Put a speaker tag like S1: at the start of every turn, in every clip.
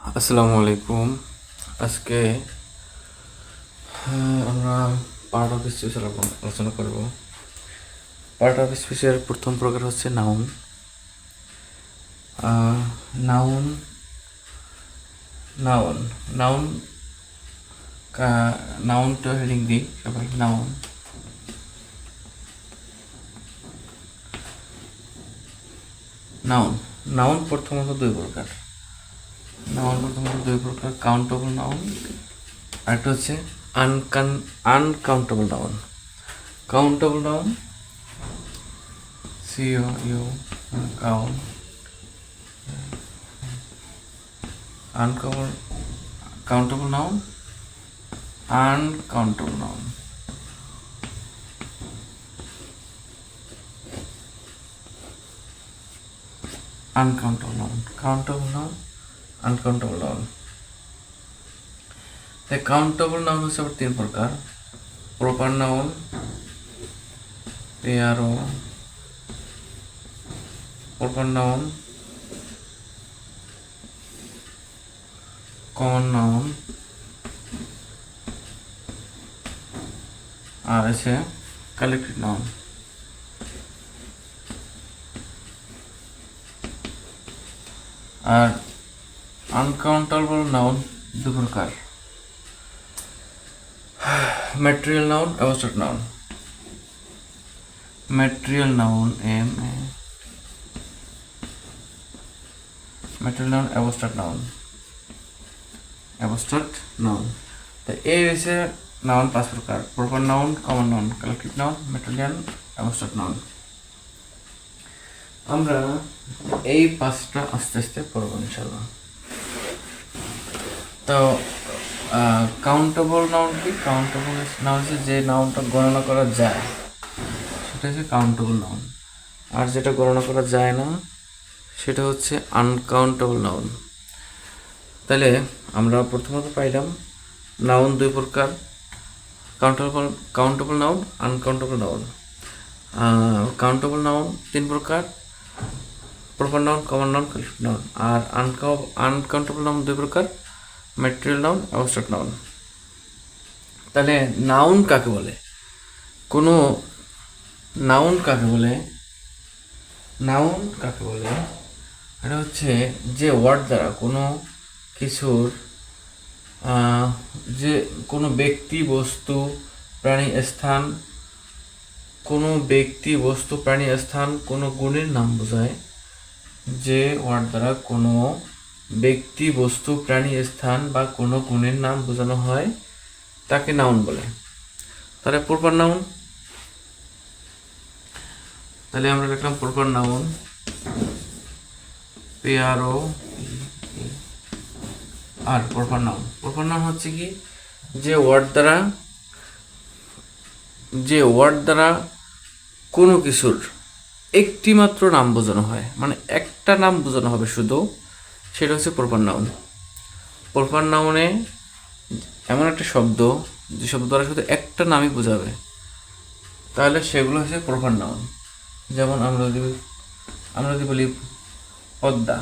S1: আসসালামু আলাইকুম। আজকে আমরা পার্ট অফ স্পিচের আলোচনা করব। পার্ট অফ স্পিচের প্রথম প্রকার হচ্ছে নাউন। নাউন নাউন নাউন নাউনটা হেডিং দিই সবাই। নাউন নাউন নাউন প্রথমত দুই প্রকার। কাউন্টেবল নাউন, আরেকটা হচ্ছে uncountable noun. Countable noun COU count, countable noun, uncountable noun. Countable noun, uncountable noun. তাই কাউন্টেবল নাউন হচ্ছে আবার তিন প্রকার: প্রপার নাউন, পেয়ারো, প্রপার নাউন, কমন নাউন, আর আছে কালেক্টিভ নাউন। আর আনকাউন্টেবল নাউন দু প্রকার: material noun, abstract noun. Material noun material noun, abstract noun. তো এই হচ্ছে নাউন পাঁচ প্রকার: proper noun, common noun, collective noun, material, abstract noun. আমরা এই পাঁচটা আস্তে আস্তে পড়ব ইনশাল্লাহ। তো কাউন্টেবল নাউন কি? কাউন্টেবল নাউন হচ্ছে যে নাউনটা গণনা করা যায়, সেটা হচ্ছে কাউন্টেবল নাউন। আর যেটা গণনা করা যায় না সেটা হচ্ছে আনকাউন্টেবল নাউন। তাহলে আমরা প্রথমত পাইলাম নাউন দুই প্রকার: countable noun, uncountable noun. Countable noun তিন প্রকার: proper noun, common noun, collective noun. আর আনকাউন্টেবল নাউন দুই প্রকার: ম্যাটেরিয়াল নাউন, অ্যাবস্ট্রাক্ট নাউন। তাহলে নাউন কাকে বলে? কোনো নাউন কাকে বলে? নাউন কাকে বলে? এটা হচ্ছে যে ওয়ার্ড দ্বারা কোনো কিছুর যে কোনো ব্যক্তি, বস্তু, প্রাণী, স্থান, কোনো ব্যক্তি, বস্তু, প্রাণী, স্থান, কোনো গুণের নাম বোঝায়। যে ওয়ার্ড দ্বারা কোনো ব্যক্তি, বস্তু, প্রাণী, স্থান বা কোনো গুণের নাম বোঝানো হয় তাকে নাউন বলে। তাহলে প্রপার নাউন, তাহলে আমরা লিখলাম প্রপার নাউন, PRO আর প্রপার নাউন। প্রপার নাউন হচ্ছে কি? যে ওয়ার্ড দ্বারা কোনো কিছুর একটি মাত্র নাম বোঝানো হয়, মানে একটা নাম বোঝানো হবে শুধু, সেটা হচ্ছে প্রপার নাউন। প্রপার নাউনে এমন একটা শব্দ যে শব্দ দ্বারা শুধু একটা নামই বোঝাবে, তাহলে সেগুলো হচ্ছে প্রপার নাউন। যেমন আমরা যদি বলি পদ্মা,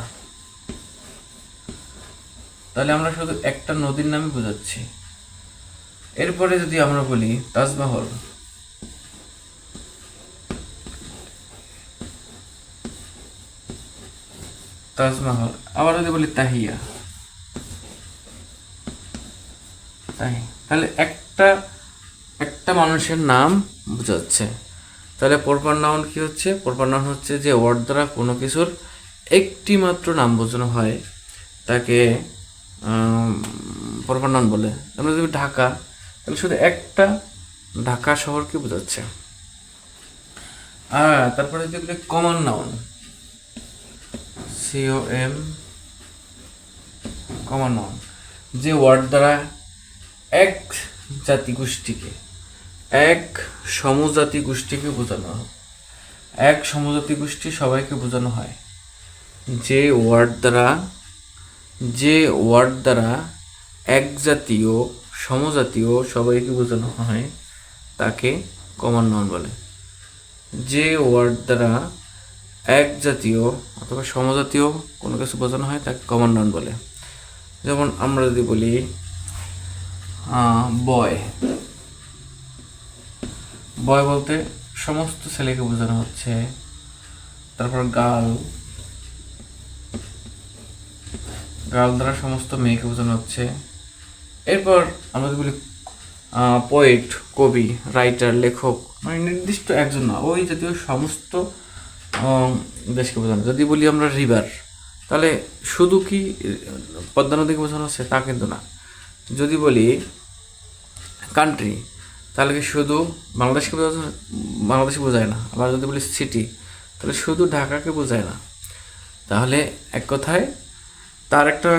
S1: তাহলে আমরা শুধু একটা নদীর নামই বোঝাচ্ছি। এরপরে যদি আমরা বলি তাজমহল, আবার যদি বলি তাহলে একটা মানুষের নাম বোঝাচ্ছে। তাহলে প্রপার নাউন কি হচ্ছে? প্রপার নাউন হচ্ছে যে ওয়ার্ড দ্বারা কোনো কিছুর একটি মাত্র নাম বোঝানো হয় তাকে প্রপার নাউন বলে। আমরা যদি ঢাকা, তাহলে শুধু একটা ঢাকা শহরকে বোঝাচ্ছে। আর তারপরে যদি বলি common noun, COM, common noun, যে ওয়ার্ড দ্বারা এক জাতিগোষ্ঠীকে, এক সমজাতি গোষ্ঠীকে বোঝানো হয়, এক সমজাতি গোষ্ঠী সবাইকে বোঝানো হয়। যে ওয়ার্ড দ্বারা এক জাতীয়, সমজাতীয় সবাইকে বোঝানো হয় তাকে কমন নাউন বলে। যে ওয়ার্ড দ্বারা এক জাতীয় অথবা সমজাতীয় কোনো কিছু বোঝানো হয় তাকে কমন নাউন বলে। যেমন আমরা যদি বলি বয়, বয় বলতে সমস্ত ছেলেকে বোঝানো হচ্ছে। তারপর গার্ল, গার্ল দ্বারা সমস্ত মেয়েকে বোঝানো হচ্ছে। এরপর আমরা যদি বলি পোয়েট, কবি, রাইটার, লেখক, মানে নির্দিষ্ট একজন না, ওই জাতীয় সমস্ত দেশকে বোঝানো। যদি বলি আমরা রিভার, তাহলে শুধু কি পদ্মা নদীকে বোঝানো হচ্ছে তা কিন্তু না। যদি বলি কান্ট্রি, তাহলে কি শুধু বাংলাদেশকে বাংলাদেশকে বোঝায় না। আবার যদি বলি সিটি, তাহলে শুধু ঢাকাকে বোঝায় না। তাহলে এক কথায় তার একটা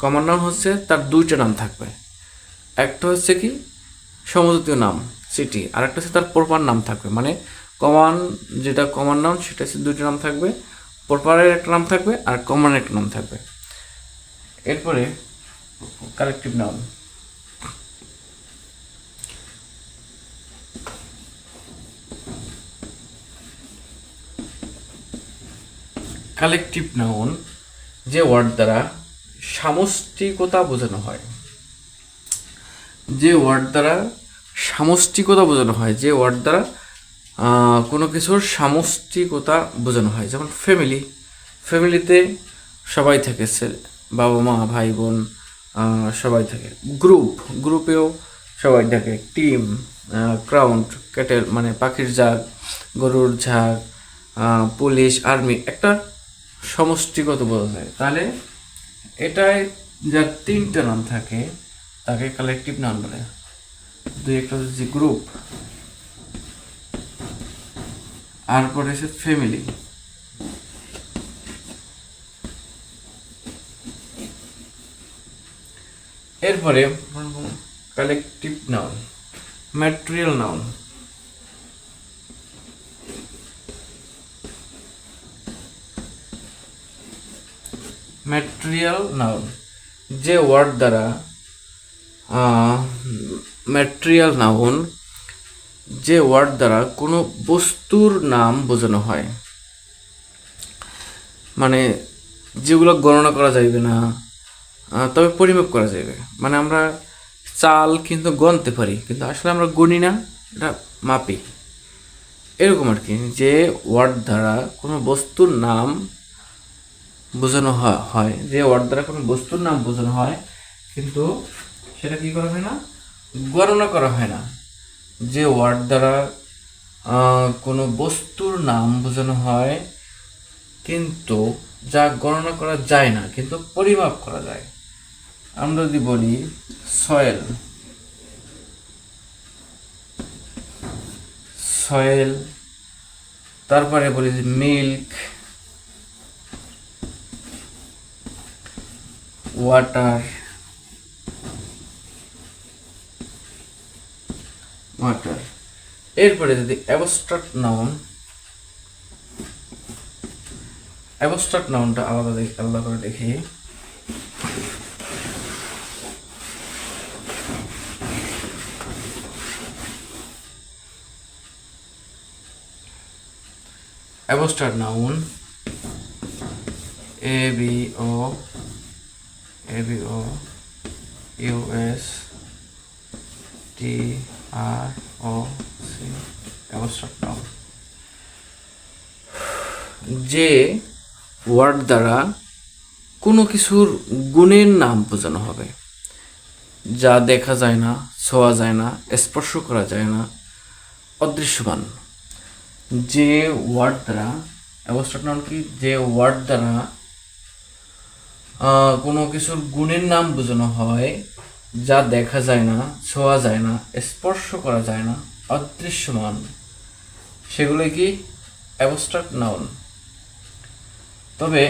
S1: কমন নাম হচ্ছে, তার দুইটা নাম থাকবে। একটা হচ্ছে কি সমজাতীয় নাম সিটি, আর একটা হচ্ছে তার প্রপার নাম থাকবে। মানে কমন, যেটা কমন নাম সেটা হচ্ছে দুইটা নাম থাকবে, প্রপারের একটা নাম থাকবে আর কমনের একটা নাম থাকবে। এরপরে কালেকটিভ নাউন। কালেকটিভ নাউন যে ওয়ার্ড দ্বারা সামষ্টিকতা বোঝানো হয়, যে ওয়ার্ড দ্বারা সামষ্টিকতা বোঝানো হয়, যে ওয়ার্ড দ্বারা কোনো কিছুর সামষ্টিকতা বোঝানো হয়। যেমন ফ্যামিলি, ফ্যামিলিতে সবাই থাকে, বাবা মা ভাই বোন সবাই থাকে। গ্রুপ, গ্রুপেও সবাই থাকে। টিম, ক্রাউড, ক্যাটেল মানে পাখির ঝাঁক, গরুর ঝাঁক, পুলিশ, আর্মি, একটা সমষ্টিগত বোঝা যায়। তাহলে এটায় যার তিনটা নাম থাকে তাকে কালেকটিভ নাউন বলে। দুই একটা হচ্ছে গ্রুপ, আর পরে হচ্ছে ফ্যামিলি। এরপরে collective noun, material noun. Material noun যে ওয়ার্ড দ্বারা ম্যাটেরিয়াল নাউন যে ওয়ার্ড দ্বারা কোনো বস্তুর নাম বোঝানো হয়, মানে যেগুলো গণনা করা যাইবে না তবে পরিমাপ করা যাবে। মানে আমরা চাল কিন্তু গণতে পারি, কিন্তু আসলে আমরা গণি না, এটা মাপি। এরকম আর কি, যে ওয়ার্ড দ্বারা কোনো বস্তুর নাম বোঝানো হয়, যে ওয়ার্ড দ্বারা কোনো বস্তুর নাম বোঝানো হয় কিন্তু সেটা কি করা হয় না, গণনা করা হয় না। যে ওয়ার্ড দ্বারা কোনো বস্তুর নাম বোঝানো হয় কিন্তু যা গণনা করা যায় না কিন্তু পরিমাপ করা যায়। আমরা যদি বলি সয়েল, সয়েল, তারপরে বলি মিল্ক, ওয়াটার, ওয়াটার। এরপরে যদি অ্যাবস্ট্রাক্ট নাউন, অ্যাবস্ট্রাক্ট নাউনটা আলাদা করে দেখি। Abstract noun ABOSTROC, abstract noun যে ওয়ার্ড দ্বারা কোনো কিছুর গুণের নাম বোঝানো হবে, যা দেখা যায় না, ছোঁয়া যায় না, স্পর্শ করা যায় না, অদৃশ্যমান। যে ওয়ার্ড দ্বারা, অ্যাবস্ট্রাক্ট নাউন কি, যে ওয়ার্ড দ্বারা কোনো কিছুর গুণের নাম বোঝানো হয়, যা দেখা যায় না, ছোঁয়া যায় না, স্পর্শ করা যায় না, অদৃশ্যমান, সেগুলো কি অ্যাবস্ট্রাক্ট নাউন। তবে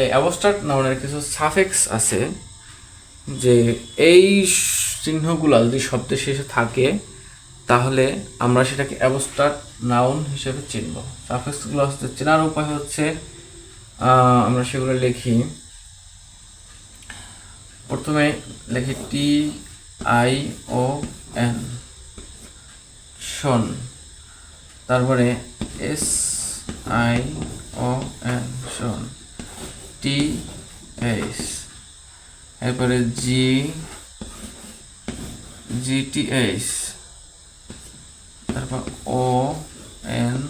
S1: এই অ্যাবস্ট্রাক্ট নাউনের কিছু সাফিক্স আছে, যে এই চিহ্নগুলো যদি শব্দের শেষে থাকে তাহলে আমরা সেটাকে অ্যাবস্ট্রাক্ট নাউন হিসেবে চিনব। সাফিক্সগুলো হচ্ছে চেনার উপায় হচ্ছে আমরা সেগুলো লিখি। প্রথমে লিখি TION, শন। তারপরে SION, শন। TH, এরপরে GTH, তারপর ONCE,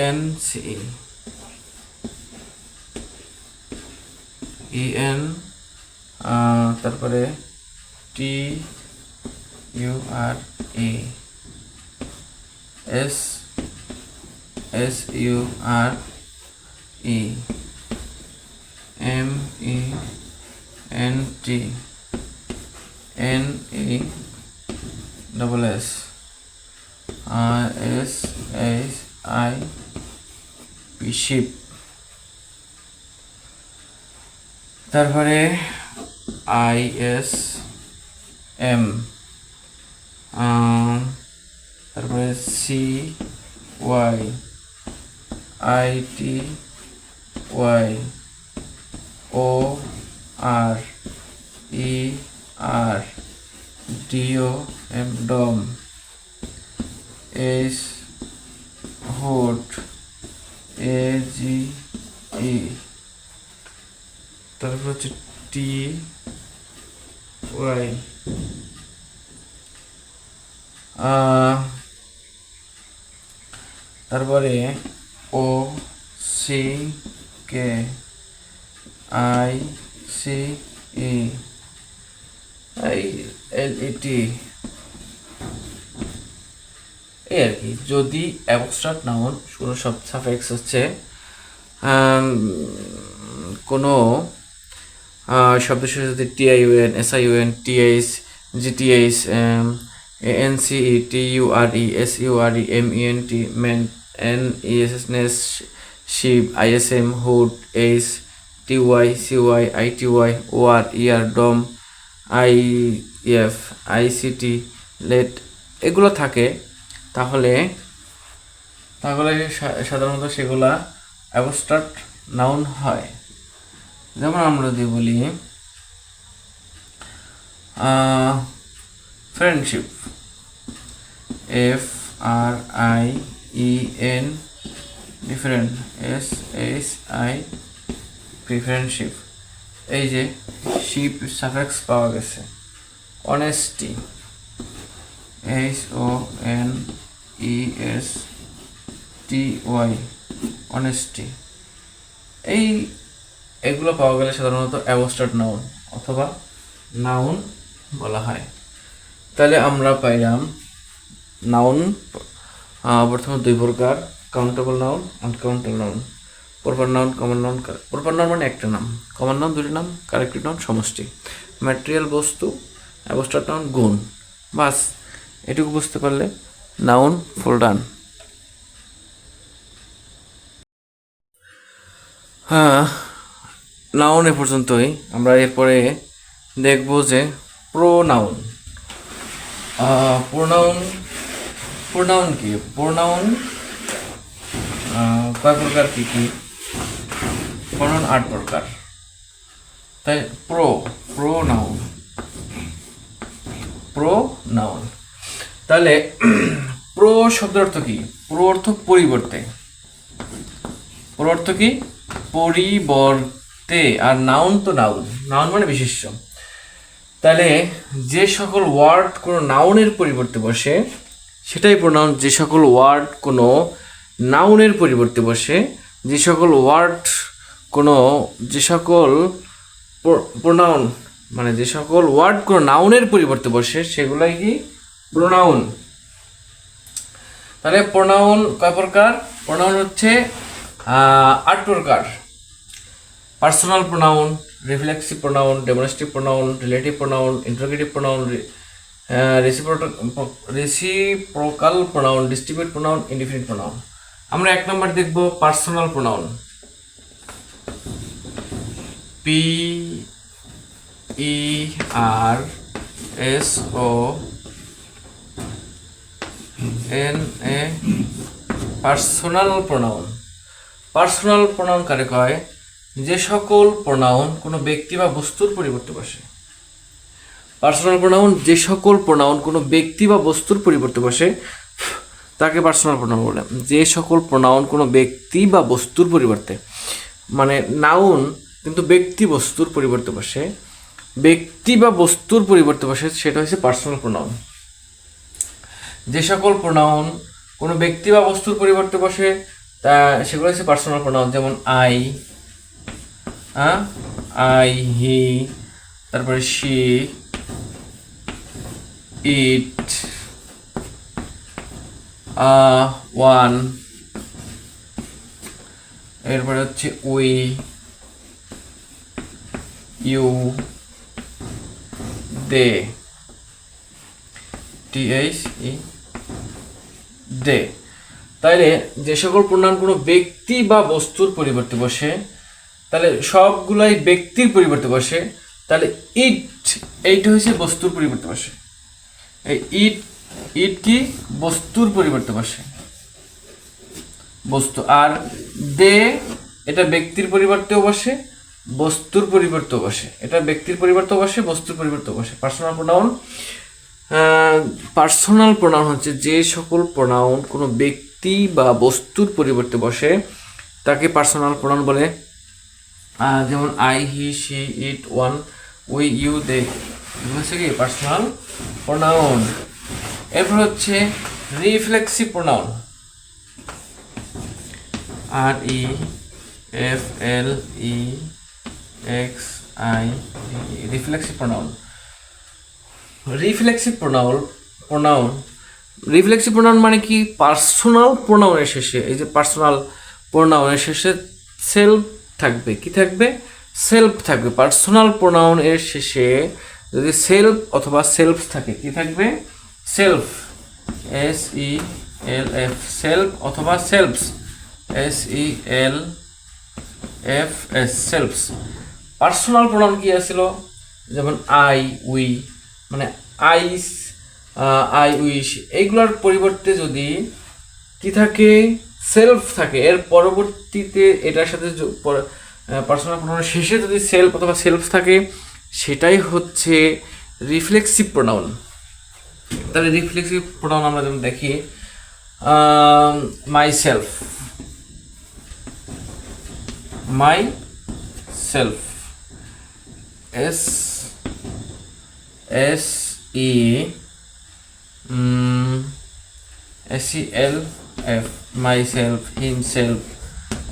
S1: ENCE, তারপরে TURE, SURE, MENT, NESS, SHIP, ship, তারপরে ISM, তারপরে CY, ITY, OR, ER, DOM, H, HOT, AGE, তারপর হচ্ছে TY, তারপরে OCK, ICE, ILET, এই আর কি। যদি অ্যাবস্ট্রাক্ট নাউন কোনো সব সাফিক্স হচ্ছে কোনো শব্দের সাথে যদি TIUN, SIUN, TH, GTH, ANCE, TURE, SURE, MENT, NESS, SHIP, ISM, HOT, H, TY, CY, ITY, OR, ER, DOM, IF, ICT, LET এগুলো থাকে, তাহলে সাধারণত সেগুলা অ্যাবস্ট্রাক্ট নাউন হয়। যেমন আমরা যদি বলি friendship, FRIEN, different, SHIP, friendship. এই যে শিপ সাফিক্স পাওয়া গেছে। Honesty, HONESTY, honesty. এগুলো পাওয়া গেলে সাধারণত অ্যাবস্ট্রাক্ট নাউন অথবা নাউন বলা হয়। তাহলে আমরা পাইলাম নাউন প্রথমে দুই প্রকার, countable noun, uncountable noun. Proper noun, common noun. Proper noun মানে একটা নাম, কমন নাউন দুটি নাম, কারেক্টিভ নাউন সমষ্টি। ম্যাটেরিয়াল বস্তু, অ্যাবস্ট্রাক্ট নাউন গুণ। বাস এটুকু বুঝতে পারলে নাউন ফুল ডান। নাউন এ পর্যন্তই। আমরা এরপরে দেখব যে প্রোনাউন। প্রোনাউন কি? প্রোনাউন কয় প্রকার, কি কি? প্রোনাউন 8 প্রকার। তাই প্রোনাউন। তাহলে প্রো শব্দের অর্থ কি? প্রো অর্থ পরিবর্তে। প্রো অর্থ কি? পরিবর্তে। আর নাউন তো নাউন মানে বিশেষ্য। তাহলে যে সকল ওয়ার্ড কোনো নাউনের পরিবর্তে বসে সেটাই প্রোনাউন। যে সকল ওয়ার্ড কোনো নাউনের পরিবর্তে বসে, যে সকল ওয়ার্ড কোনো প্রোনাউন মানে যে সকল ওয়ার্ড কোনো নাউনের পরিবর্তে বসে সেগুলাই কি? প্রোনাউন। তাহলে প্রোনাউন কয় প্রকার? প্রোনাউন হচ্ছে 8 প্রকার। Personal pronoun, reflexive pronoun, demonstrative pronoun, relative pronoun, interrogative pronoun, reciprocal pronoun, distribute pronoun, indefinite pronoun. আমরা 1 নম্বর দেখব personal pronoun. PERSONA, personal pronoun. Personal pronoun কারে কয়? যে সকল প্রোনাউন কোনো ব্যক্তি বা বস্তুর পরিবর্তে বসে। পার্সোনাল প্রোনাউন যে সকল প্রোনাউন কোনো ব্যক্তি বা বস্তুর পরিবর্তে বসে তাকে পার্সোনাল প্রোনাউন বলে। যে সকল প্রোনাউন কোনো ব্যক্তি বা বস্তুর পরিবর্তে, মানে নাউন কিন্তু ব্যক্তি বস্তুর পরিবর্তে বসে, ব্যক্তি বা বস্তুর পরিবর্তে বসে, সেটা হচ্ছে পার্সোনাল প্রোনাউন। যে সকল প্রোনাউন কোনো ব্যক্তি বা বস্তুর পরিবর্তে বসে তা সেগুলো হচ্ছে পার্সোনাল প্রোনাউন। যেমন আই, আই, হি, তারপরে শি, ইট, ওয়ান, এরপরে হচ্ছে উই, ইউ, দে, THE, দে। তাইলে যে সকল প্রোনাউন কোনো ব্যক্তি বা বস্তুর পরিবর্তে বসে, তাহলে সবগুলাই ব্যক্তির পরিবর্তে বসে, তাহলে এইটা হচ্ছে বস্তুর পরিবর্তে বসে। এই ইট কি বস্তুর পরিবর্তে বসে, বস্তু। আর দে এটা ব্যক্তির পরিবর্তেও বসে, বস্তুর পরিবর্তেও বসে। এটা ব্যক্তির পরিবর্তেও বসে, বস্তুর পরিবর্তেও বসে। পার্সোনাল প্রোনাউন, পার্সোনাল প্রোনাউন হচ্ছে যে সকল প্রোনাউন কোনো ব্যক্তি বা বস্তুর পরিবর্তে বসে তাকে পার্সোনাল প্রোনাউন বলে। যেমন I, he, she, it, one, we, you, they, হচ্ছে কি পার্সোনাল প্রোনাউন। এরপর হচ্ছে reflexive pronoun, REFLEXIV, reflexive pronoun. Reflexive pronoun মানে কি, পার্সোনাল প্রোনাউনের শেষে, এই যে পার্সোনাল প্রোনাউনের শেষে সেলফ থাকবে। কি থাকবে? সেলফ থাকবে। পার্সোনাল প্রোনাউন এর শেষে যদি সেলফ অথবা সেলফ থাকে, কি থাকবে? সেলফ, SELF, সেলফ অথবা selves, SELFS, selves. Personal pronoun কি আছিল? যেমন আই, উই, মানে আই উইশ, এইগুলোর পরিবর্তে যদি কি থাকে? সেলফ থাকে। এর পরবর্তীতে এটার সাথে পার্সোনাল প্রোনাউনের শেষে যদি সেলফ অথবা সেলফ থাকে, সেটাই হচ্ছে রিফ্লেক্সিভ প্রোনাউন। তাহলে রিফ্লেক্সিভ প্রোনাউন আমরা যেমন দেখি, my self, SELF, myself, himself,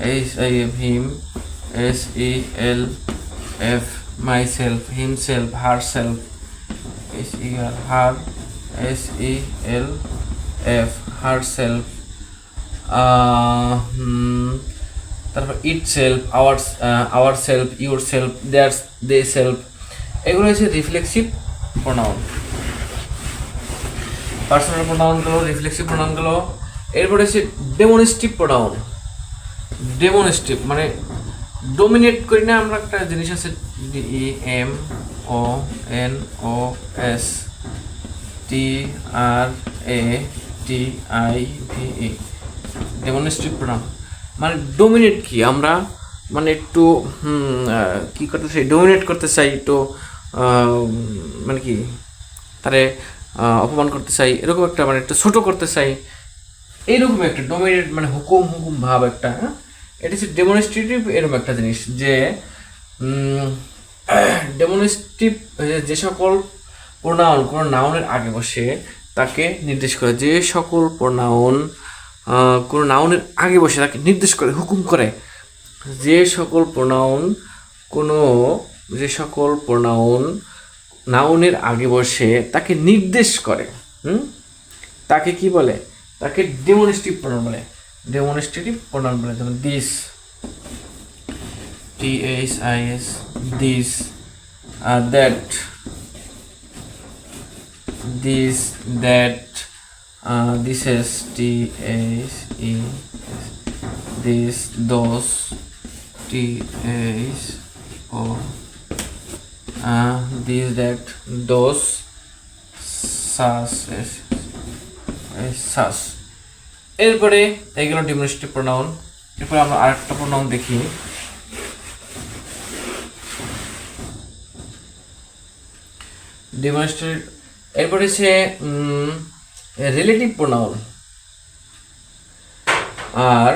S1: HIM, him, SELF, myself, himself, herself, her, SELF, herself, তারপর itself, ourself, yourself, theirs, they self, এগুলো হচ্ছে রিফ্লেক্সিভ প্রোনাউন। পার্সোনাল প্রোনাউনগুলো, রিফ্লেক্সিভ প্রোনাউনগুলো। এরপরে হচ্ছে ডেমনস্ট্রেটিভ প্রোনাউন। ডেমনস্ট্রেটিভ মানে ডোমিনেট করি না আমরা, একটা জিনিস আছে DEMONSTRATIVE, ডেমনস্ট্রেটিভ প্রোনাউন মানে ডোমিনেট কি, আমরা মানে একটু কি করতে চাই? ডোমিনেট করতে চাই, একটু মানে কি তারে অপমান করতে চাই, এরকম একটা, মানে একটু ছোট করতে চাই, এইরকম একটা ডোমিনেট, মানে হুকুম ভাব একটা। এটা হচ্ছে ডেমনস্ট্রেটিভ। এরকম একটা জিনিস যে ডেমনস্ট্রেটিভ, যে সকল প্রোনাউন কোনো নাউনের আগে বসে তাকে নির্দেশ করে। যে সকল প্রোনাউন কোনো নাউনের আগে বসে তাকে নির্দেশ করে, হুকুম করে। যে সকল প্রোনাউন নাউনের আগে বসে তাকে নির্দেশ করে, তাকে কি বলে? তাকে ডেমনস্ট্রেটিভ প্রোনাউন বলে। যেমন this, THIS, this, that, this, that, this is THES, this, those, THO, this, that, those, such. এরপরে এইগুলো ডেমনস্ট্রেটিভ প্রোনাউন। এরপরে আমরা আরেকটা প্রোনাউন দেখি, ডেমনস্ট্রেটিভ। এরপরে হচ্ছে রিলেটিভ প্রোনাউন। আর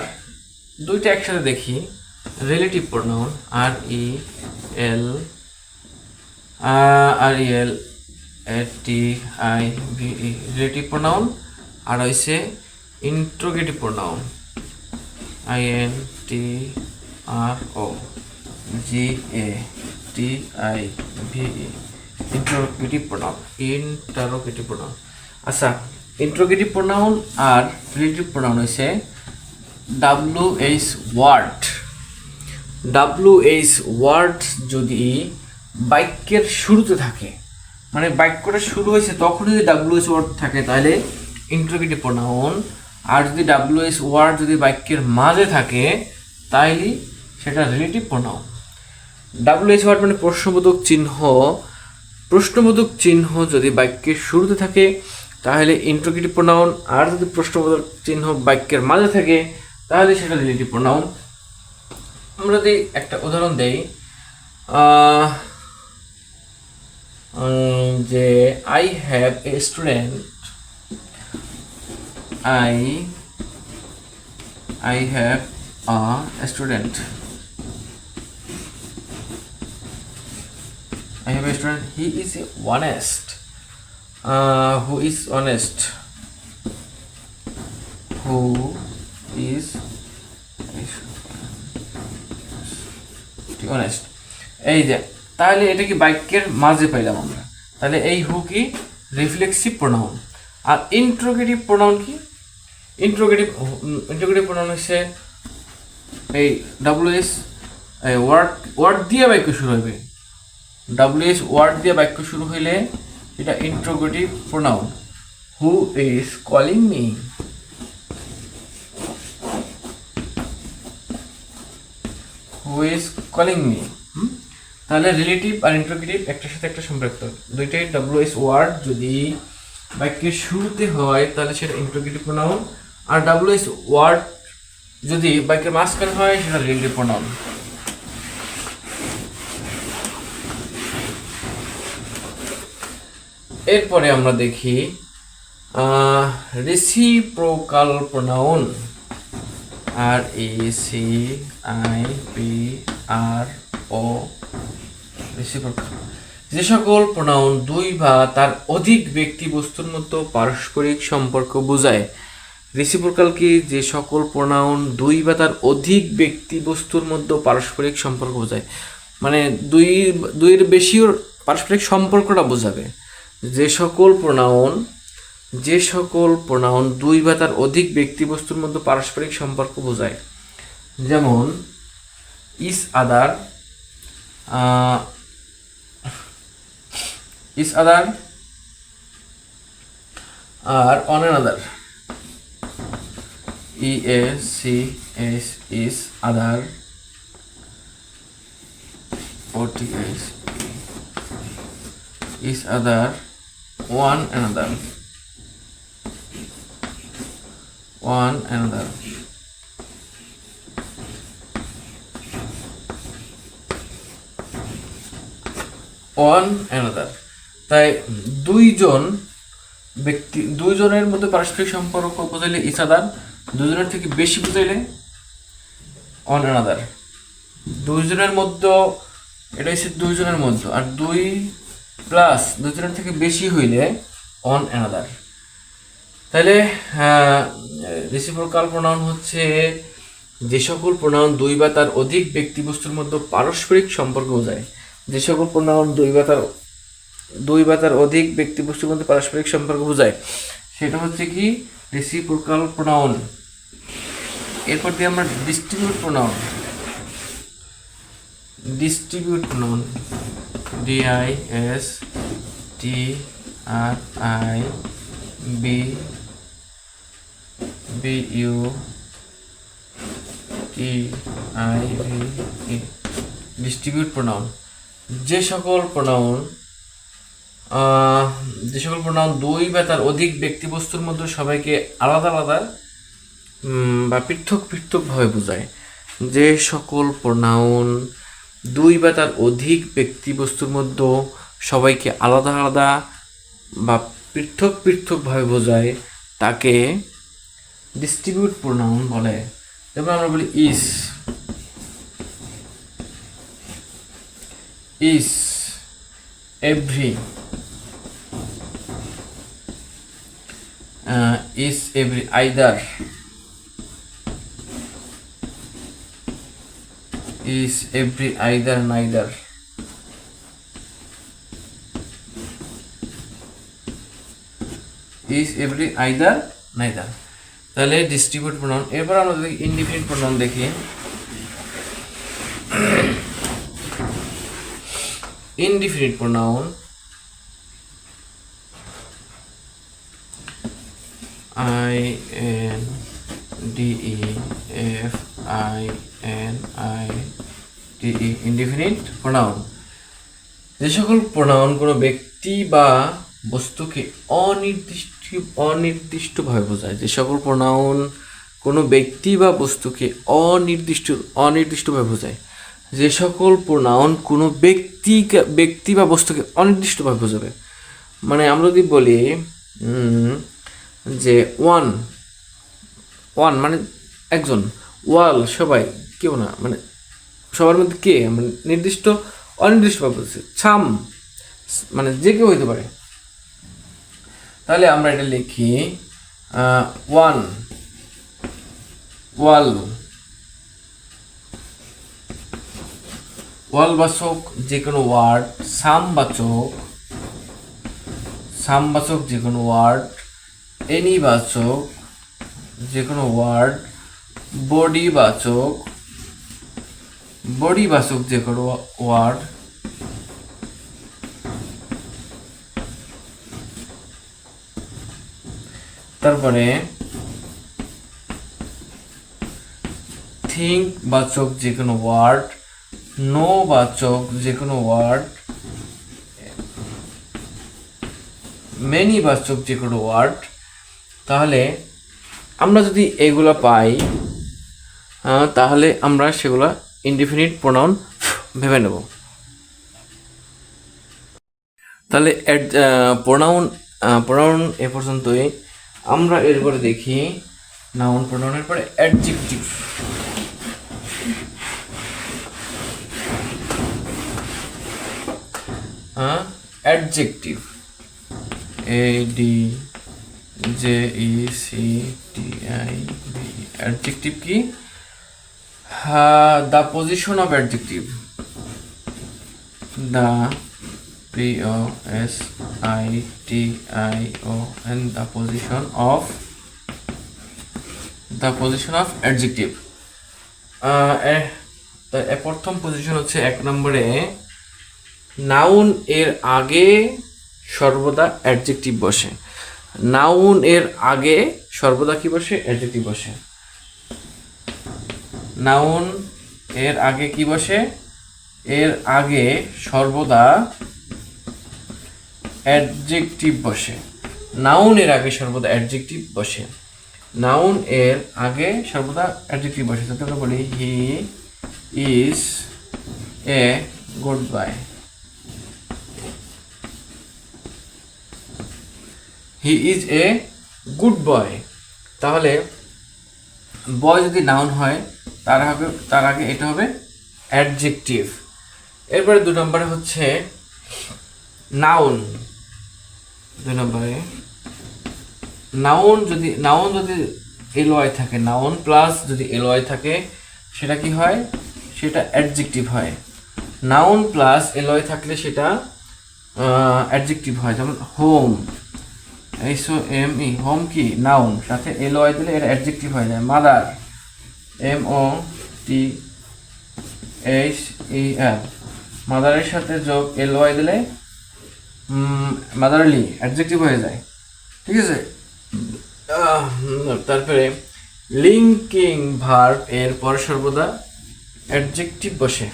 S1: দুইটা একসাথে দেখি, রিলেটিভ প্রোনাউন আর E L T I V E relative pronoun, আর হইছে interrogative pronoun I N T R O G A T I V E interrogative pronoun. আচ্ছা, ইন্ট্রোগেটিভ প্রোনাউন আর রিলেটিভ প্রোনাউন হইছে WH word যদি বাক্যের শুরুতে থাকে, মানে বাক্যটা শুরু হয়েছে তখন যদি WH ওয়ার্ড থাকে তাহলে ইন্ট্রোগেটিভ প্রোনাউন, আর যদি WH ওয়ার্ড যদি বাক্যের মাঝে থাকে তাহলে সেটা রিলেটিভ প্রোনাউন। WH ওয়ার্ড মানে প্রশ্নবোধক চিহ্ন যদি বাক্যের শুরুতে থাকে তাহলে ইন্ট্রোগেটিভ প্রোনাউন, আর যদি প্রশ্নবোধক চিহ্ন বাক্যের মাঝে থাকে তাহলে সেটা রিলেটিভ প্রোনাউন। আমরা যদি একটা উদাহরণ দেই, যে I have a student, I have a student. He is honest. Who is honest? Who is honest? এই যে, তাহলে এটা কি বাক্যের মাঝে পাইলাম আমরা, তাহলে এই হু কি রিফ্লেক্সিভ প্রোনাউন। আর ইন্ট্রোগেটিভ প্রোনাউন কি? ইন্ট্রোগেটিভ প্রোনাউন হচ্ছে এই WH ওয়ার্ড দিয়ে বাক্য শুরু হবে। WH ওয়ার্ড দিয়ে বাক্য শুরু হইলে এটা interrogative pronoun. Who is calling me? Who is calling me. তাহলে রিলেটিভ আর ইন্ট্রোগেটিভ একটার সাথে একটা সম্পর্ক, দুইটাই WH ওয়ার্ড যদি বাক্যের শুরুতে হয় তাহলে সেটা ইন্ট্রোগেটিভ প্রোনাউন, আর WH ওয়ার্ড যদি বাক্যের মাঝখানে হয় সেটা রিলেটিভ প্রোনাউন। এরপরে আমরা দেখি রেসিপ্রোকাল প্রোনাউন, RECIPRO রেসিপ্রোকাল। যে সকল প্রোনাউন দুই বা তার অধিক ব্যক্তি বস্তুর মধ্যে পারস্পরিক সম্পর্ক বোঝায়। রেসিপ্রোকাল কি? যে সকল প্রোনাউন দুই বা তার অধিক ব্যক্তি বস্তুর মধ্যে পারস্পরিক সম্পর্ক বোঝায়, মানে দুইয়ের বেশিও পারস্পরিক সম্পর্কটা বোঝাবে। যে সকল প্রোনাউন দুই বা তার অধিক ব্যক্তি বস্তুর মধ্যে পারস্পরিক সম্পর্ক বোঝায়, যেমন ইস আদার, আর one another, EACS is other, OTS is other, one another, তাই দুইজনের মধ্যে পারস্পরিক সম্পর্ক বোঝাইলে ইস আদার, দুজনের থেকে বেশি বুঝাইলে অন অ্যানাদার। দুইজনের মধ্যে, এটা হচ্ছে দুইজনের মধ্যে, আর দুই প্লাস দুজনের থেকে বেশি হইলে অন অ্যানাদার। তাহলে রেসিপ্রোকাল প্রোনাউন হচ্ছে যে সকল প্রোনাউন দুই বা তার অধিক ব্যক্তি বস্তুর মধ্যে পারস্পরিক সম্পর্ক বোঝায়। যে সকল প্রোনাউন দুই বা তার অধিক ব্যক্তি বস্তুর মধ্যে পারস্পরিক সম্পর্ক বোঝায় সেটা হচ্ছে কি রেসিপ্রোকাল প্রোনাউন। এরপর দিয়ে আমরা ডিস্ট্রিবিউট প্রোনাউন, ডিস্ট্রিবিউট প্রোনাউন। যে সকল প্রোনাউন দুই বা তার অধিক ব্যক্তিবস্তুর মধ্যে সবাইকে আলাদা আলাদা বা পৃথকভাবে বোঝায়। যে সকল প্রোনাউন দুই বা তার অধিক ব্যক্তিবস্তুর মধ্যে সবাইকে আলাদা আলাদা বা পৃথকভাবে বোঝায় তাকে ডিস্ট্রিবিউট প্রোনাউন বলে। যেমন আমরা বলি is every, either, is every either neither, is every either neither। তাহলে ডিস্ট্রিবিউট প্রোনাউন। এরপর আমরা যদি ইনডিফিনিট প্রোনাউন দেখি, indefinite pronoun INDEFINITE, indefinite pronoun যে সকল প্রোনাউন কোনো ব্যক্তি বা বস্তুকে অনির্দিষ্টভাবে বোঝায়, যে সকল প্রোনাউন কোনো ব্যক্তি বা বস্তুকে অনির্দিষ্টভাবে বোঝায়, যে সকল প্রোনাউন কোনো ব্যক্তি বা বস্তুকে অনির্দিষ্টভাবে বোঝাবে। মানে আমরা যদি বলি যে ওয়ান মানে একজন, ওয়াল সবাই, কেউ না, মানে সবার মধ্যে কে, মানে নির্দিষ্ট অনির্দিষ্টভাবে বলছে। ছাম মানে যে কেউ হইতে পারে। তাহলে আমরা এটা লিখি ওয়ান, ওয়ালবাচক যে কোনো ওয়ার্ড, সামবাচক যে কোনো ওয়ার্ড, এনিবাচক যে কোনো ওয়ার্ড, বডিবাচক যে কোনো ওয়ার্ড, তারপরে থিঙ্ক বাচক যে কোনো ওয়ার্ড, নো বাচক যে কোনো ওয়ার্ড, মেনি বাচক যে কোনো ওয়ার্ড। তাহলে আমরা যদি এগুলো পাই তাহলে আমরা সেগুলো ইনডিফিনিট প্রোনাউন ভেবে নেব। তাহলে প্রোনাউন এ পর্যন্তই। আমরা এরপরে দেখি নাউন প্রোনাউনের পরে অ্যাডজেক্টিভ। Adjective, ADJECTIV। অ্যাডজেক্টিভ কি? The position of adjective, the POSITION, the position of adjective। প্রথম পজিশন হচ্ছে 1 নম্বরে, নাউন এর আগে সর্বদা অ্যাডজেক্টিভ বসে। নাউন এর আগে সর্বদা কি বসে? অ্যাডজেক্টিভ বসে। নাউন এর আগে কি বসে? এর আগে সর্বদা অ্যাডজেক্টিভ বসে। নাউন এর আগে সর্বদা অ্যাডজেক্টিভ বসে। নাউন এর আগে সর্বদা অ্যাডজেক্টিভ বসে। তো আমরা বলি he is a good boy. He is a good boy. তাহলে বয় যদি নাউন হয় তার আগে এটা হবে অ্যাডজেক্টিভ। এরপরে 2 নম্বরে হচ্ছে নাউন। 2 নম্বরে নাউন যদি এলওয়াই থাকে, নাউন প্লাস যদি এলওয়াই থাকে সেটা কি হয়? সেটা অ্যাডজেক্টিভ হয়। নাউন প্লাস এলওয়াই থাকলে সেটা অ্যাডজেক্টিভ হয়। যেমন হোম, HOME, হোম কি? নাউন, সাথে এলওয়াই দিলে এর অ্যাডজেক্টিভ হয়ে যায়। মাদার, MOTHER, মাদারের সাথে যোগ এলওয়াই দিলে মাদারলি অ্যাডজেক্টিভ হয়ে যায়। ঠিক আছে? তারপরে লিঙ্কিং ভার্ব এর পর সর্বদা অ্যাডজেক্টিভ বসে।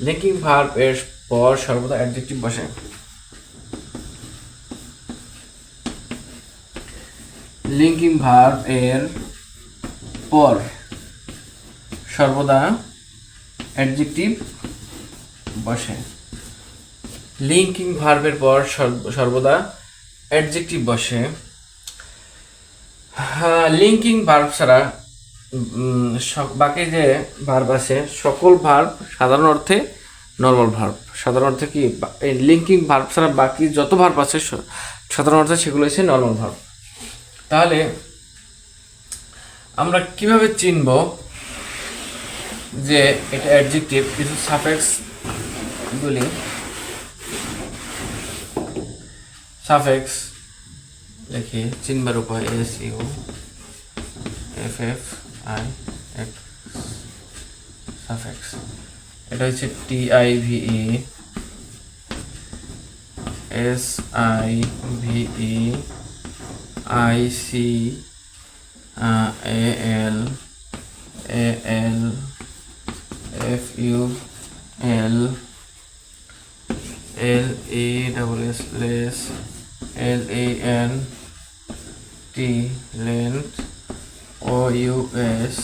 S1: লিঙ্কিং ভার্ব এর পর সর্বদা অ্যাডজেক্টিভ বসে। লিঙ্কিং ভার্ব এর পর সর্বদা অ্যাডজেক্টিভ বসে। লিঙ্কিং ভার্বের পর সর্বদা অ্যাডজেক্টিভ বসে। লিঙ্কিং ভার্ব ছাড়া বাকি যে ভার্ব আছে সকল ভার্ব সাধারণ অর্থে নর্মাল ভার্ব। সাধারণ অর্থে কি এই লিঙ্কিং ভার্ব ছাড়া বাকি যত ভার্ব আছে সাধারণ অর্থে সেগুলো হচ্ছে নর্মাল ভার্ব। তাহলে আমরা কিভাবে চিনব যে এটা অ্যাডজেক্টিভ? কিছু সাফিক্স গুলি, সাফিক্স দেখি চিনবার উপায় S U F F I X suffix. এটা হচ্ছে T I V E, S I V E, I C, A L, A L, F U L, L E double S less, L A N T length, O U S,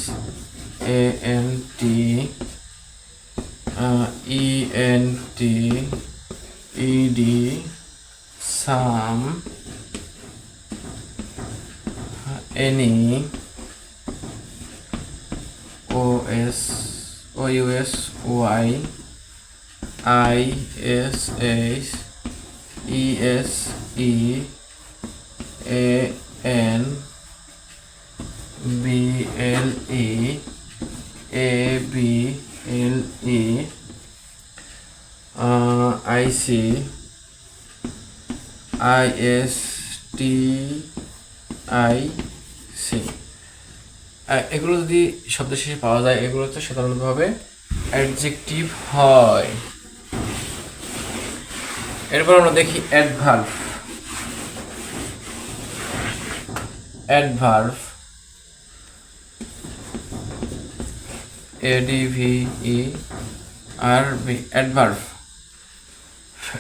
S1: A N T, E N T, E D some, any, O S, O U S Y, I S H, E S E, A N, B L E, A B L E, I C, I S T I C. এগুলো যদি শব্দ শেষে পাওয়া যায় এগুলো হচ্ছে সাধারণতভাবে adjective হয়। এরপর আমরা দেখি অ্যাডভার্ব। অ্যাডভার্ব এডিভিই আর বি, অ্যাডভার্ব।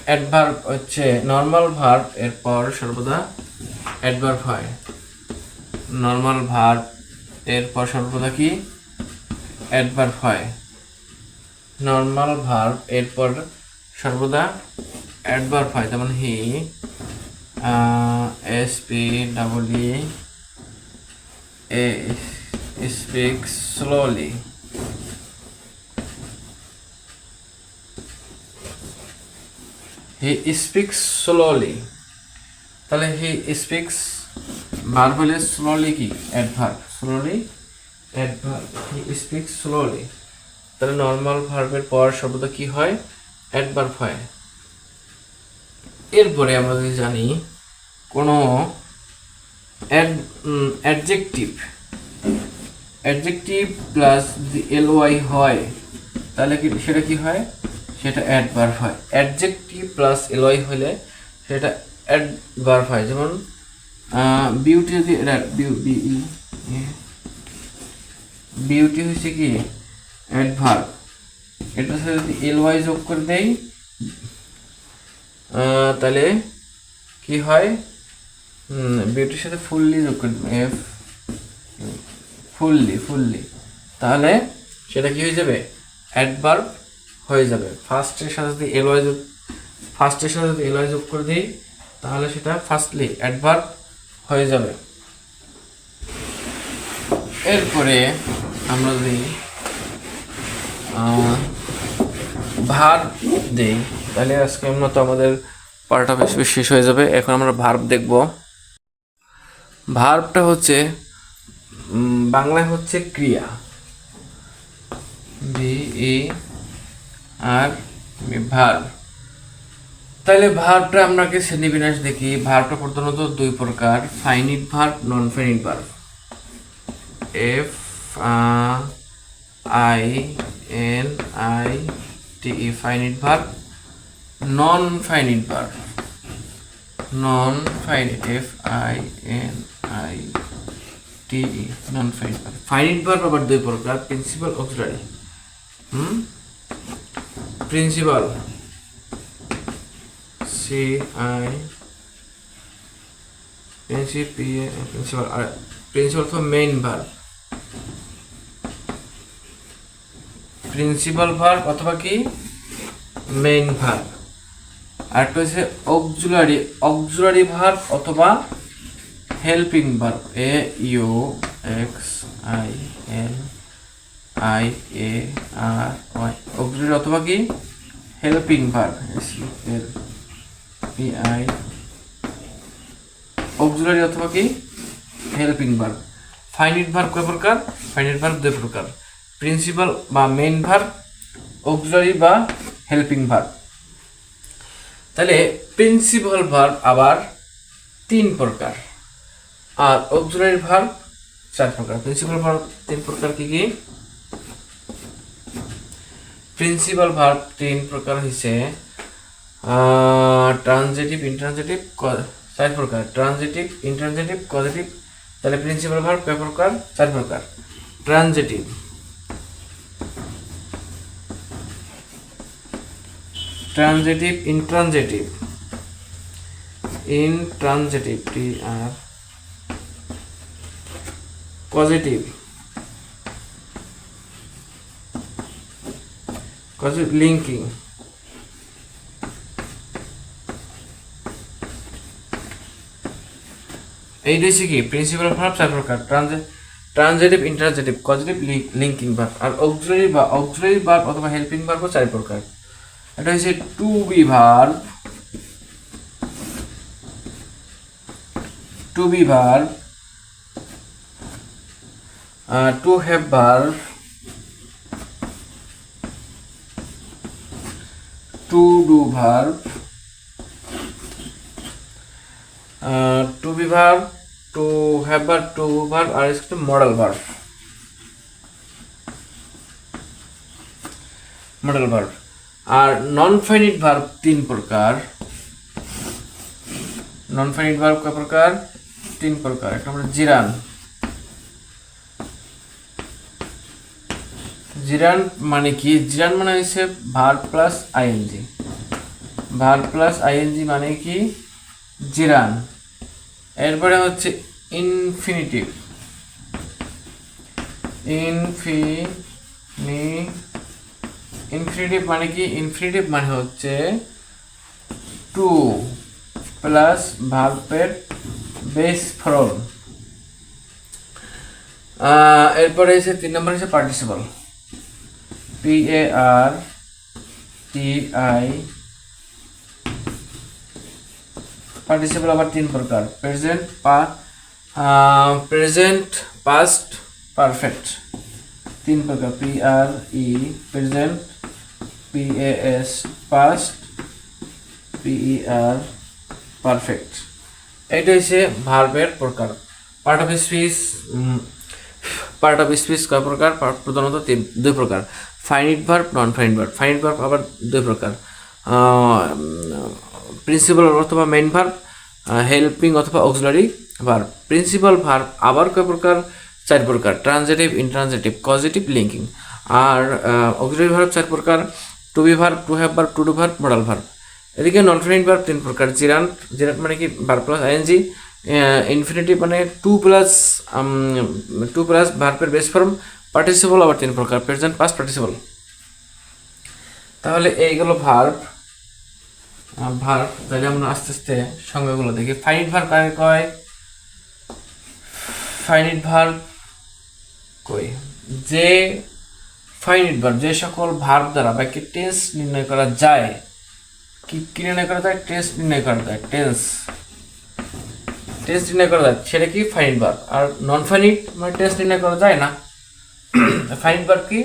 S1: অ্যাডভার্ব হচ্ছে নর্মাল ভার্ব এরপর সর্বদা অ্যাডভার্ব হয়। নর্মাল ভার্ব এরপর সর্বদা কি অ্যাডভার্ব হয়। নর্মাল ভার্ব এরপর সর্বদা অ্যাডভার্ব হয়। যেমন he, S P double E, speaks slowly. He speaks slowly. তাহলে হি স্পিক্স ভার্ব হলে স্লোলি কি adverb, slowly adverb, he speaks slowly. তাহলে নর্মাল ভার্বের পর শব্দ কি হয় অ্যাডভার্ব হয়। এরপরে আমরা যদি জানি কোনো অ্যাডজেক্টিভ প্লাস যদি এল ওয়াই হয় তাহলে কি সেটা কি হয়, সেটা অ্যাডভার্ব হয়। অ্যাডজেক্টিভ প্লাস এল ওয়াই হলে সেটা অ্যাডভার্ব হয়। যেমন বিউটি, যদি বিউটি হচ্ছে কি অ্যাডভার্ব, এটার সাথে যদি এল ওয়াই যোগ করে দেই তাহলে কি হয়, বিউটির সাথে ফুললি যোগ করে এফ ফুললি, তাহলে সেটা কি হয়ে যাবে অ্যাডভার্ব হয়ে যাবে। ফার্স্টের সাথে যদি এল ওয়াই যোগ করে দিই তাহলে সেটা ফার্স্টলি অ্যাডভার্ব হয়ে যাবে। এরপরে আমরা যদি ভার্ব দেই তাহলে আজকের মতো আমাদের পার্টটা শেষ হয়ে যাবে। এখন আমরা ভার্ব দেখব। ভার্বটা হচ্ছে বাংলায় হচ্ছে ক্রিয়া, আর ভার্ব। তাহলে ভার্বটা আপনাকে শ্রেণীবিন্যাস দেখি। ভার্বটা প্রধানত দুই প্রকার, finite verb, non finite verb. F I N I T E finite verb, non finite verb, non finite, F I N I T E, non finite verb. Finite verb আবার দুই প্রকার, principal, auxiliary. Principal C I principal, আর principal for main verb, principal verb অথবা কি main verb. আর একটা হচ্ছে auxiliary verb অথবা হেল্পিং ভার্ব AUXILIARY অক্সিলারি অথবা কি হেল্পিং ভার্ব SULPI অক্সিলারি অথবা কি হেল্পিং ভার্ব। ফাইনাইট ভার্ব কয় প্রকার? ফাইনাইট ভার্ব দুই প্রকার, প্রিন্সিপাল বা মেইন ভার্ব, অক্সিলারি বা হেল্পিং ভার্ব। তাহলে প্রিন্সিপাল ভার্ব আবার তিন প্রকার আর অক্সিলারি ভার্ব চার প্রকার। প্রিন্সিপাল ভার্ব তিন প্রকার কি কি? প্রিন্সিপাল ভার্ব তিন প্রকার হইছে ট্রানজিটিভ, ইন্ট্রানজিটিভ, চার প্রকার, ট্রানজিটিভ, ইন্ট্রানজিটিভ, কজেটিভ। তাহলে প্রিন্সিপাল ভার্ব কয় প্রকার? চার প্রকার। Transitive, transitive, intransitive, intransitive TR, positive, linking. এইটা হচ্ছে কি প্রিন্সিপাল ভার্ব চার প্রকার, transitive, intransitive, causative, linking verb. আর অক্সিলারি ভার্ব অথবা হেল্পিং ভার্ব চার প্রকার। এটা হচ্ছে to be verb, to be verb, to have verb, to do verb, to be verb, to have verb, to verb আর একটু মডেল ভার্ব। Modal verb. আর non finite verb তিন প্রকার। নন ফাইনাইট ভার্ব কয় প্রকার? তিন প্রকার। একটা হলো জিরান। জিরান মানে কি? জিরান মানে হচ্ছে verb plus ING. Verb plus ING মানে কি? জিরান। এরপরে হচ্ছে ইনফিনিটিভ। ইনফিনিটিভ মানে কি? ইনফিনিটিভ মানে হচ্ছে টু প্লাস ভার্বের বেস ফর্ম। এরপরে এসে তিন নম্বর হচ্ছে পার্টিসিপল। PARTI পার্টিসিপল আবার তিন প্রকার, প্রেজেন্ট, পাস্ট, পারফেক্ট। তিন প্রকার, PRE present, PAS past, PER perfect. এটা হচ্ছে ভার্বের প্রকার। পার্ট অফ স্পিচ কয় প্রকার? প্রধানত দুই প্রকার, finite verb, non finite verb. Finite verb আবার দুই প্রকার, প্রিন্সিপাল অথবা মেইন ভার্ব, হেল্পিং অথবা অক্সিলারি ভার্ব। প্রিন্সিপাল ভার্ব আবার কয় প্রকার? চার প্রকার, ট্রানজিটিভ, ইন্ট্রানজিটিভ, কজেটিভ, লিঙ্কিং। আর অক্সিলারি ভার্ব চার প্রকার, to be verb, to have verb, to do verb, modal verb. এদিকে নন ফাইনাইট ভার্ব তিন প্রকার, জিরান মানে কি? Verb plus ING. ইনফিনিটিভ মানে টু প্লাস ভার্বের বেস ফর্ম। পার্টিসিপল আবার তিন প্রকার, প্রেজেন্ট, পাস্ট, পার্টিসিপল। তাহলে এইগুলো ভার্ব। তাহলে আমরা আস্তে আস্তে সংজ্ঞাগুলো দেখি। ফাইনাইট ভার্ব কাকে কয়? ফাইনাইট ভার্ব কই? যে ফাইনাইট ভার্ব, যে সকল ভার্ব দ্বারা বাক্যে টেন্স নির্ণয় করা যায়। কি নির্ণয় করা যায়? টেন্স নির্ণয় করা যায়। টেন্স নির্ণয় করা যায়, সেটা কি? Finite verb. আর নন ফাইনাইট মানে টেন্স নির্ণয় করা যায় না। ফাইনাইট ভার্ব কি?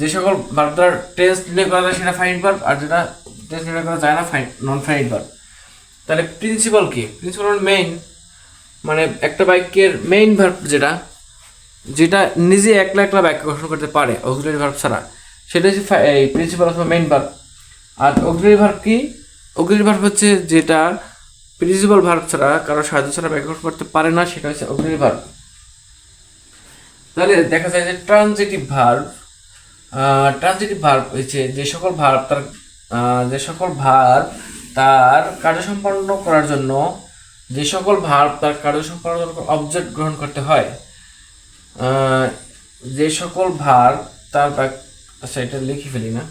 S1: যে সকল ভার্ব দ্বারা টেন্স নির্ণয় করা যায় সেটা ফাইনাইট ভার্ব, আর যেটা টেন্স নির্ণয় করা যায় না নন ফাইনাইট ভার্ব। তাহলে প্রিন্সিপাল কি? প্রিন্সিপাল মানে মেইন, মানে একটা বাক্যের মেইন ভার্ব যেটা নিজে একলা বাক্য গঠন করতে পারে অক্সিলারি ভার্ব ছাড়া, সেটা হচ্ছে এই প্রিন্সিপাল অথবা মেইন ভার্ব। আর অক্সিলারি ভার্ব কি? অক্সিলারি ভার্ব হচ্ছে যেটা প্রিন্সিপাল ভার্ব ছাড়া কারো সাহায্য ছাড়া বাক্য গঠন করতে পারে না, সেটা হচ্ছে অক্সিলারি ভার্ব। তাহলে দেখা যায় যে ট্রানজিটিভ ভার্ব হচ্ছে যে সকল ভার্ব তার কার্য সম্পন্ন করার জন্য অবজেক্ট গ্রহণ করতে হয়। যে সকল ভার্ব তার আচ্ছা এটা লিখে ফেলি না।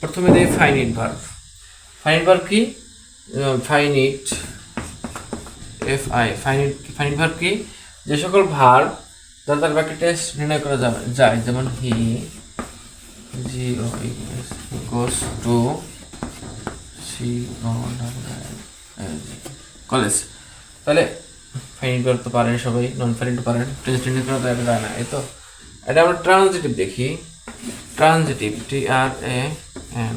S1: প্রথমে দেই ফাইনিট ভার্ব। ফাইনিট ভার্ব কি? ফাইনিট ফাইনিট ভার্ব কি? যে সকল ভার্ব দ্বারা তার বাক্যে টেস্ট নির্ণয় করা যায়, যেমন হি গোস টু কলেজ। তাহলে ফাইনিট ভার্ব তো পারেন সবাই, নন ফাইনিট পারেন, টেস্ট নির্ণয় করা যায় না, এই তো। এটা আমরা ট্রানজিটিভ দেখি। ট্রানজিটিভ TRAN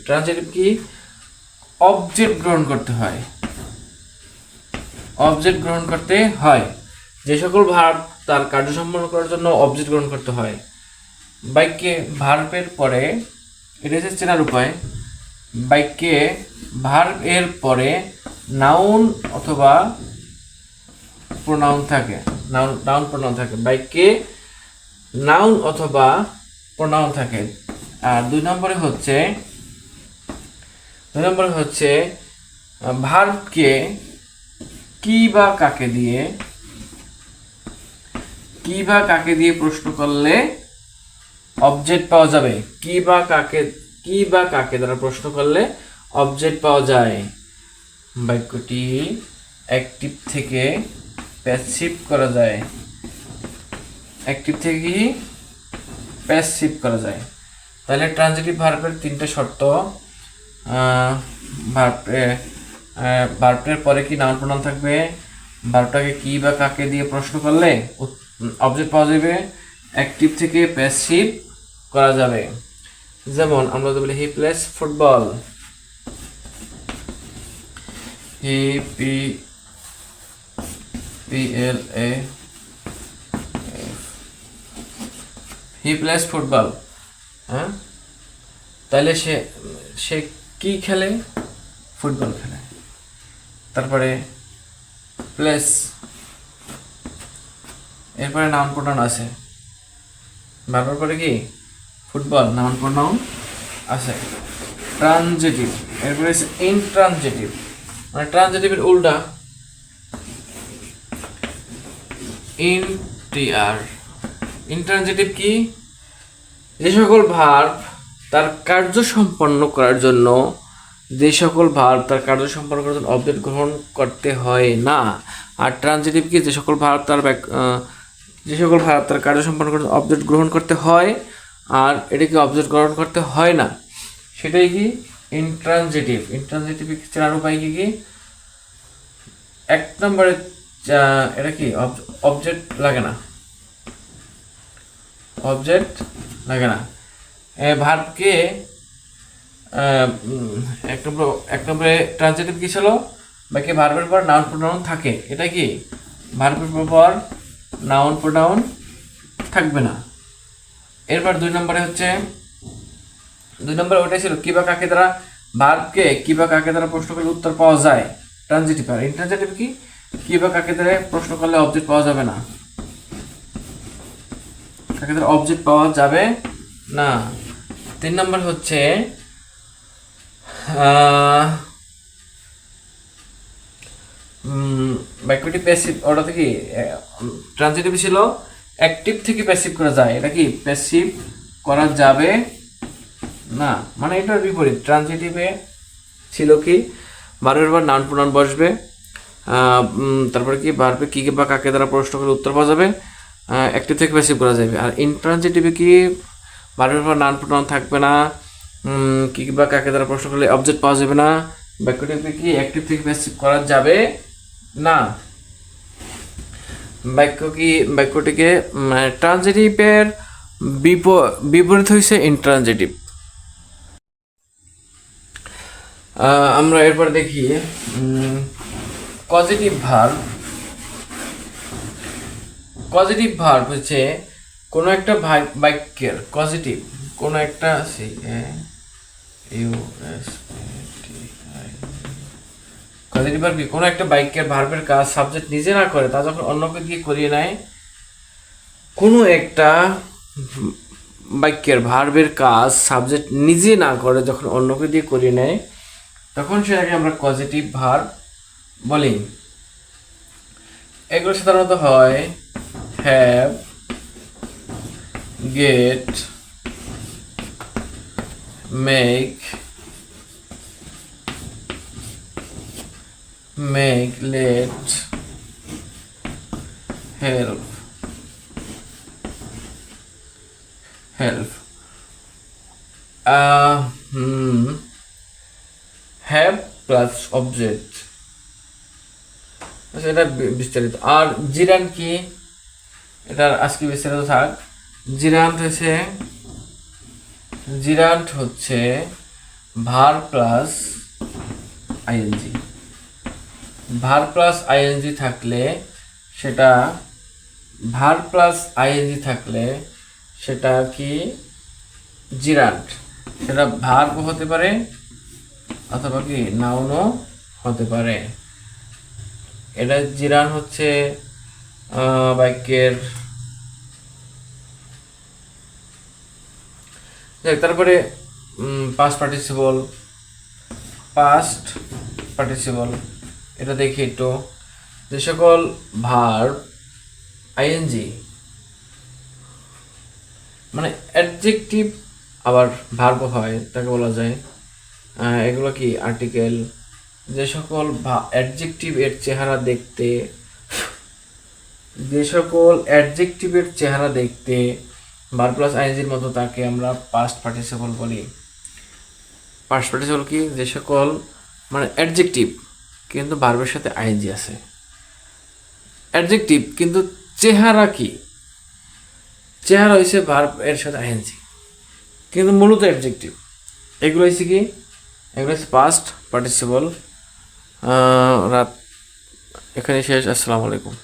S1: ট্রানজিটিভ কি? অবজেক্ট গ্রহণ করতে হয়। অবজেক্ট গ্রহণ করতে হয়। যে সকল ভার্ব তার কার্য সম্পন্ন করার জন্য অবজেক্ট গ্রহণ করতে হয়। বাক্যে ভার্বের পরে, এটা হচ্ছে চেনার উপায়, বাক্যে ভার্ব এর পরে নাউন অথবা প্রোনাউন থাকে। নাউন প্রোনাউন থাকে, বাক্যে নাউন অথবা প্রোনাউন থাকে। আর দুই নম্বরে হচ্ছে ভার্বকে কি বা কাকে দিয়ে প্রশ্ন করলে অবজেক্ট পাওয়া যাবে। কি বা কাকে দ্বারা প্রশ্ন করলে অবজেক্ট পাওয়া যায়। বাক্যটি অ্যাক্টিভ থেকে প্যাসিভ করা যায়। তাহলে ট্রানজিটিভ ভার্বের তিনটে শর্ত। ভার্বের পরে কি নাউন প্রোনাউন থাকবে, ভার্বটাকে কি বা কাকে দিয়ে প্রশ্ন করলে অবজেক্ট পাওয়া যাবে, অ্যাক্টিভ থেকে প্যাসিভ করা যাবে। যেমন আমরা যদি বলি he plays football, he plays football. হ্যাঁ, তাহলে সে কি খেলে? ফুটবল খেলে। তারপরে প্লেস, এরপরে নাউন প্রোনাউন আছে। ভার্বের পরে কি? ফুটবল, নাউন প্রোনাউন আছে। ট্রানজিটিভ, এরপরে ইনট্রানজিটিভ, মানে ট্রানজিটিভের উল্টা, ইনট্রানজিটিভ কি? যে সকল ভার্ব তার কার্য সম্পন্ন করার জন্য অবজেক্ট গ্রহণ করতে হয় না। আর ট্রানজিটিভ কি? যে সকল ভার্ব তার কার্য সম্পন্ন করার জন্য অবজেক্ট গ্রহণ করতে হয় আর এটাকে অবজেক্ট গ্রহণ করতে হয় না, সেটাই কি? ইনট্রানজিটিভ। চেনার উপায় কি? এক নম্বরে এটা কি? অবজেক্ট লাগে না। ভার্বকে এক নম্বরে ট্রানজিটিভ কি ছিল? বাকি ভার্বের পর নাউন প্রোনাউন থাকে। এটা কি? ভার্বের পর নাউন প্রোনাউন থাকবে না। এরপর দুই নম্বরে ওটাই ছিল কি বা কাকে দ্বারা, ভার্বকে কি বা কাকে দ্বারা প্রশ্ন করলে উত্তর পাওয়া যায়, ট্রানজিটিভ। আর ইনট্রানজিটিভ কি বা কাকে দ্বারা প্রশ্ন করলে অবজেক্ট পাওয়া যাবে না, কাকে দ্বারা অবজেক্ট পাওয়া যাবে না। তিন নম্বর হচ্ছে বাক্যটি প্যাসিভ। ওটা থেকে ট্রানজিটিভ ছিল অ্যাক্টিভ থেকে প্যাসিভ করা যায়, এটা কি? প্যাসিভ করা যাবে না, মানে এটার বিপরীত। ট্রানজিটিভে ছিল কি? ভার্বের পর নাউন প্রোনাউন বসবে, তারপরে কি? ভার্বে কি বা কাকে দ্বারা প্রশ্ন করে উত্তর পাওয়া যাবে, অ্যাক্টিভ থেকে প্যাসিভ করা যাবে। আর ইনট্রানজিটিভে কি? ভার্বের পর নাউন প্রোনাউন থাকবে না, কি বা কাকে দ্বারা প্রশ্ন করলে অবজেক্ট পাওয়া যাবে না, বাক্যটিকে কি? অ্যাক্টিভ থেকে প্যাসিভ করা যাবে না। বাক্যটিকে ট্রানজিটিভের বিপরীত হয়েছে ইনট্রানজিটিভ। আমরা এরপর দেখি পজিটিভ ভার্ব হচ্ছে কোনো একটা বাক্যের পজিটিভ, কোনো একটা পজিটিভ ভার্ব কি? কোনো একটা বাক্যের ভার্বের কাজ সাবজেক্ট নিজে না করে, তা যখন অন্যকে দিয়ে করিয়ে নেয়। কোনো একটা বাক্যের ভার্বের কাজ সাবজেক্ট নিজে না করে যখন অন্যকে দিয়ে করিয়ে নেয়, তখন সেটাকে আমরা পজিটিভ ভার্ব বলি। এগুলো সাধারণত হয় have, get, make, let, help, have plus object. আচ্ছা, এটা বিস্তারিত। আর জিরান কি, এটার আজকে বিস্তারিত থাক। জিরান্ট হচ্ছে verb plus ING. Verb plus ING থাকলে সেটা কি জিরান্ট। সেটা ভার্ব হতে পারে অথবা কি নাউনও হতে পারে। এটা জিরান হচ্ছে বাক্যের। তারপরে পাস্ট পার্টিসিপল এটা দেখি একটু। যে সকল ভার্ব আইএনজি মানে অ্যাডজেক্টিভ আবার ভার্ব হয় তাকে বলা যায় এগুলো কি আর্টিকেল। যে সকল অ্যাডজেক্টিভের চেহারা দেখতে ভার্ব প্লাস আইএনজির মতো তাকে আমরা পাস্ট পার্টিসিপল বলি। পাস্ট পার্টিসিপল কি, যে সকল মানে অ্যাডজেক্টিভ কিন্তু ভার্বের সাথে আইএনজি আছে। অ্যাডজেক্টিভ কিন্তু চেহারা হয়েছে ভার্ব এর সাথে আইএনজি, কিন্তু মূলত অ্যাডজেক্টিভ। এগুলো হচ্ছে পাস্ট পার্টিসিপল। রাত এখানে শেষ। আসসালামু আলাইকুম।